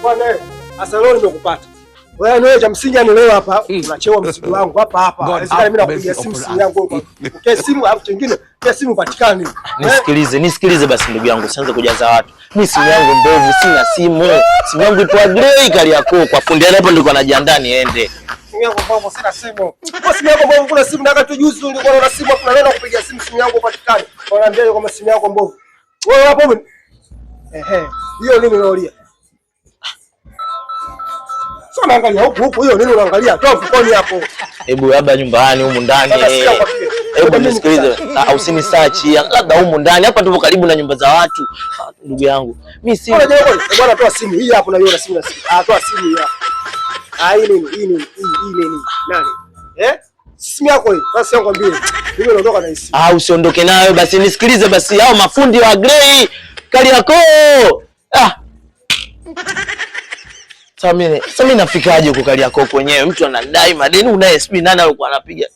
Bwana sasa leo nimekupata. Wewe cha msingi ni leo hapa unachewa mzigo wangu hapa. Inawezekana mimi nakupigia simu yangu. Uke simu au kingine, kwa simu patikani. Nisikilize basi ndugu yangu, usianze kujaza watu. Mimi simu yangu mbovu, sina simu. Simu yangu ipo grey Kariakoo kwa fundi hapo ndio anajiandaa niende. Simu yangu mbovu, sina simu. Kwa simu yangu mbovu kuna simu nataka tu juzi ulikuwa na simu hapo naenda kupigia simu yangu patikani. Wanaambia kama simu yako mbovu. Wewe hapo hiyo nini unaolia? Sasa naangalia huku hiyo nini unaangalia? Toa mfukoni hapo. Hebu labda nyumbani humu ndani. Hebu nisikilize. Au usini search labda humu ndani. Hapa tupo karibu na nyumba za watu. Ndugu yangu. Mimi si bwana toa simu hii hapo na hiyo simu. Toa simu hii hapa. Hii nini? Nani? Simu yako hii. Sasa ngwambie. Mimi naondoka na simu. Usiondoke nayo basi nisikilize basi hao mafundi wa Kariakoo. Sasa mimi nafikaje huko Kariakoo kwenyewe? Mtu anadai madeni unaye SP nani alikuwa anapiga.